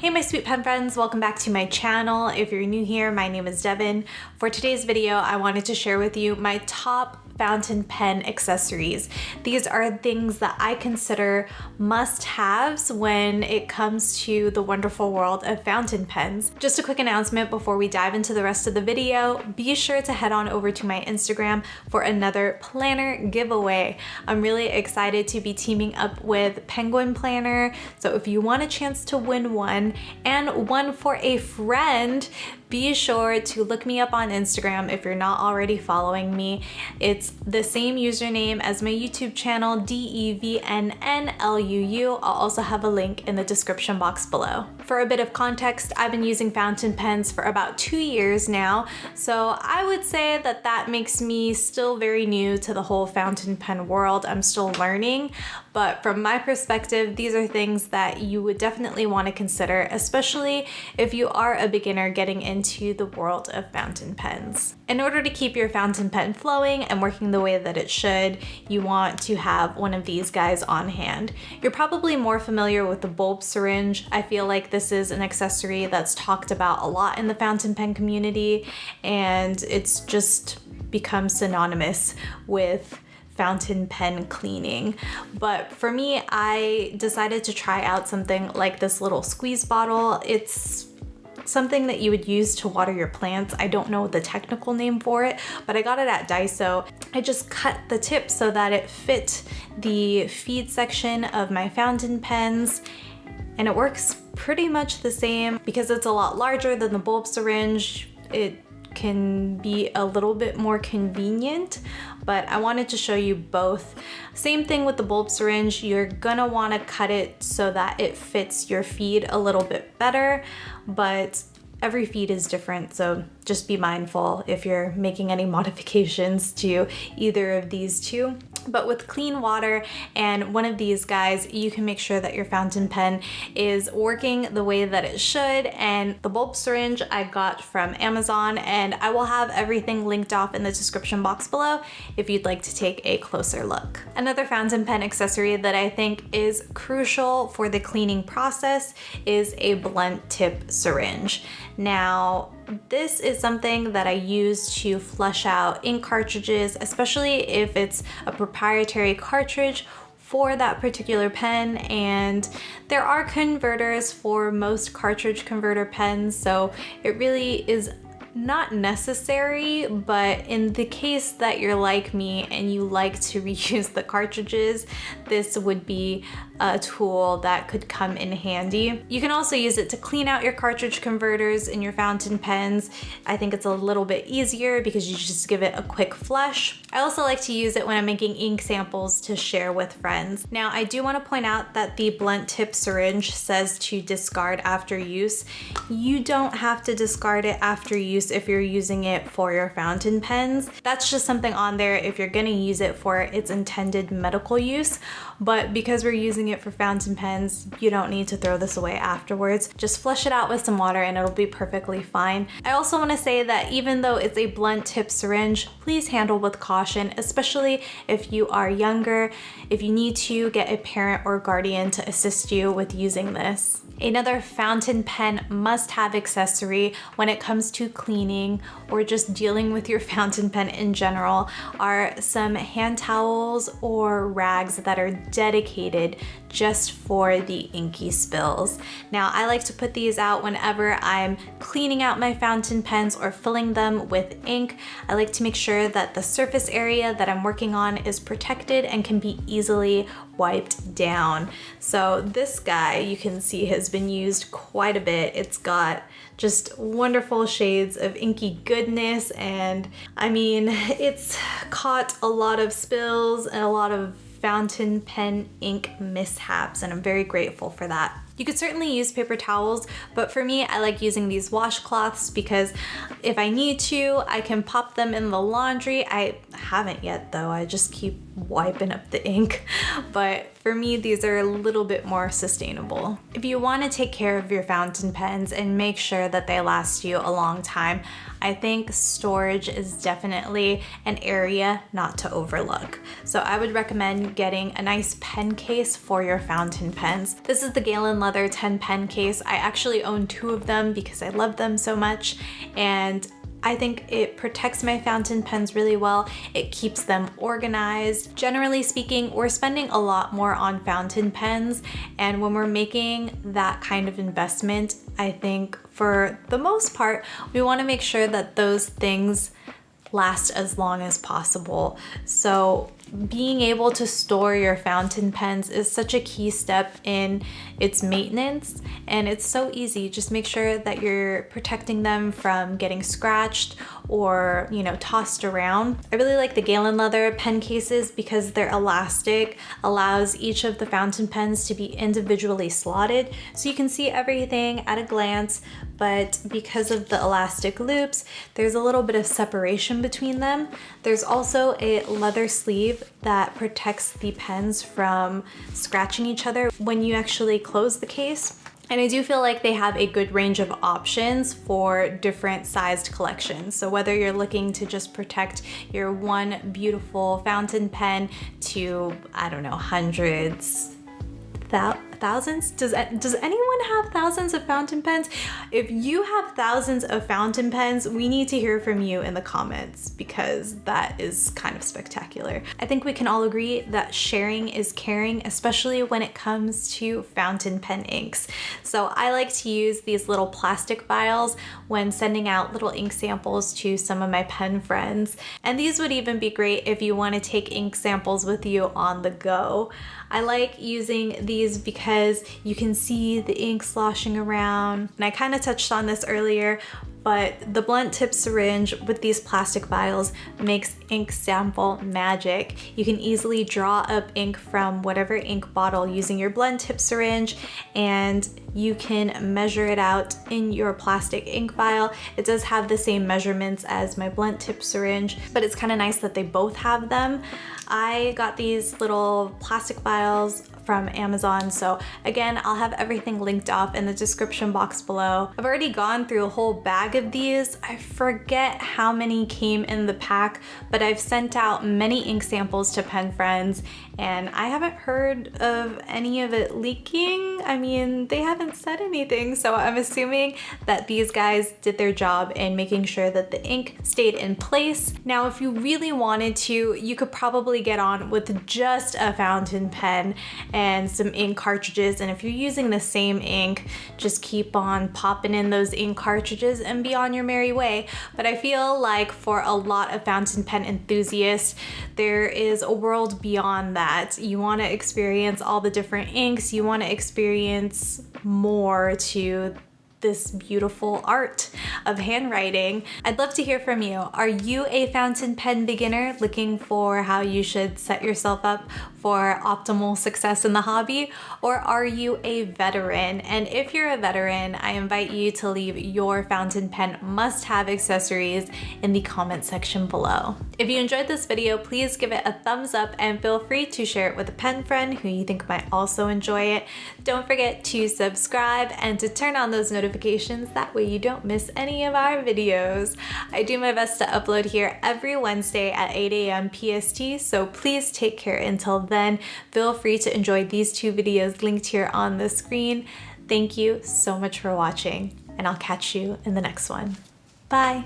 Hey my sweet pen friends, welcome back to my channel. If you're new here, my name is Devin. For today's video, I wanted to share with you my top fountain pen accessories. These are things that I consider must-haves when it comes to the wonderful world of fountain pens. Just a quick announcement before we dive into the rest of the video, be sure to head on over to my Instagram for another planner giveaway. I'm really excited to be teaming up with Penguin Planner, so if you want a chance to win one and one for a friend, be sure to look me up on Instagram if you're not already following me. It's the same username as my YouTube channel, DEVNNLUU. I'll also have a link in the description box below. For a bit of context, I've been using fountain pens for about 2 years now, so I would say that that makes me still very new to the whole fountain pen world. I'm still learning, but from my perspective, these are things that you would definitely want to consider, especially if you are a beginner getting into the world of fountain pens. In order to keep your fountain pen flowing and working the way that it should, you want to have one of these guys on hand. You're probably more familiar with the bulb syringe. I feel like this is an accessory that's talked about a lot in the fountain pen community, and it's just become synonymous with fountain pen cleaning. But for me, I decided to try out something like this little squeeze bottle. It's something that you would use to water your plants. I don't know the technical name for it, but I got it at Daiso. I just cut the tip so that it fit the feed section of my fountain pens, and it works pretty much the same. Because it's a lot larger than the bulb syringe, it can be a little bit more convenient, but I wanted to show you both. Same thing with the bulb syringe, you're gonna wanna cut it so that it fits your feed a little bit better, but every feed is different, so just be mindful if you're making any modifications to either of these two. But with clean water and one of these guys, you can make sure that your fountain pen is working the way that it should. And the bulb syringe I got from Amazon, and I will have everything linked off in the description box below if you'd like to take a closer look. Another fountain pen accessory that I think is crucial for the cleaning process is a blunt tip syringe. Now, this is something that I use to flush out ink cartridges, especially if it's a proprietary cartridge for that particular pen. And there are converters for most cartridge converter pens, so it really is not necessary, but in the case that you're like me and you like to reuse the cartridges, this would be a tool that could come in handy. You can also use it to clean out your cartridge converters in your fountain pens. I think it's a little bit easier because you just give it a quick flush. I also like to use it when I'm making ink samples to share with friends. Now, I do want to point out that the blunt tip syringe says to discard after use. You don't have to discard it after use if you're using it for your fountain pens. That's just something on there if you're gonna use it for its intended medical use. But because we're using it for fountain pens, you don't need to throw this away afterwards. Just flush it out with some water and it'll be perfectly fine. I also want to say that even though it's a blunt tip syringe, please handle with caution, especially if you are younger, if you need to get a parent or guardian to assist you with using this. Another fountain pen must-have accessory when it comes to cleaning or just dealing with your fountain pen in general are some hand towels or rags that are dedicated just for the inky spills. Now, I like to put these out whenever I'm cleaning out my fountain pens or filling them with ink. I like to make sure that the surface area that I'm working on is protected and can be easily wiped down. So this guy, you can see, has been used quite a bit. It's got just wonderful shades of inky goodness, and I mean, it's caught a lot of spills and a lot of fountain pen ink mishaps, and I'm very grateful for that. You could certainly use paper towels, but for me, I like using these washcloths because if I need to, I can pop them in the laundry. I haven't yet though, I just keep wiping up the ink. But for me, these are a little bit more sustainable. If you want to take care of your fountain pens and make sure that they last you a long time, I think storage is definitely an area not to overlook. So I would recommend getting a nice pen case for your fountain pens. This is the Galen Leather 10 pen case. I actually own 2 of them because I love them so much, and I think it protects my fountain pens really well. It keeps them organized. Generally speaking, we're spending a lot more on fountain pens, and when we're making that kind of investment, I think for the most part, we want to make sure that those things last as long as possible. So being able to store your fountain pens is such a key step in its maintenance, and it's so easy. Just make sure that you're protecting them from getting scratched or, you know, tossed around. I really like the Galen Leather pen cases because their elastic allows each of the fountain pens to be individually slotted, so you can see everything at a glance, but because of the elastic loops, there's a little bit of separation between them. There's also a leather sleeve that protects the pens from scratching each other when you actually close the case. And I do feel like they have a good range of options for different sized collections. So whether you're looking to just protect your one beautiful fountain pen to, I don't know, hundreds, thousands? Does anyone have thousands of fountain pens? If you have thousands of fountain pens, we need to hear from you in the comments because that is kind of spectacular. I think we can all agree that sharing is caring, especially when it comes to fountain pen inks. So I like to use these little plastic vials when sending out little ink samples to some of my pen friends. And these would even be great if you want to take ink samples with you on the go. I like using these because you can see the ink sloshing around. And I kind of touched on this earlier, but the blunt tip syringe with these plastic vials makes ink sample magic. You can easily draw up ink from whatever ink bottle using your blunt tip syringe, and you can measure it out in your plastic ink vial. It does have the same measurements as my blunt tip syringe, but it's kind of nice that they both have them. I got these little plastic vials from Amazon, so again, I'll have everything linked off in the description box below. I've already gone through a whole bag of these. I forget how many came in the pack, but I've sent out many ink samples to pen friends, and I haven't heard of any of it leaking. I mean, they haven't said anything, so I'm assuming that these guys did their job in making sure that the ink stayed in place. Now, if you really wanted to, you could probably get on with just a fountain pen and some ink cartridges, and if you're using the same ink, just keep on popping in those ink cartridges and be on your merry way. But I feel like for a lot of fountain pen enthusiasts, there is a world beyond that. You want to experience all the different inks, you want to experience more to this beautiful art of handwriting. I'd love to hear from you. Are you a fountain pen beginner looking for how you should set yourself up for optimal success in the hobby? Or are you a veteran? And if you're a veteran, I invite you to leave your fountain pen must-have accessories in the comment section below. If you enjoyed this video, please give it a thumbs up and feel free to share it with a pen friend who you think might also enjoy it. Don't forget to subscribe and to turn on those notifications, that way you don't miss any of our videos. I do my best to upload here every Wednesday at 8 a.m. PST, so please take care until then. Feel free to enjoy these 2 videos linked here on the screen. Thank you so much for watching, and I'll catch you in the next one. Bye!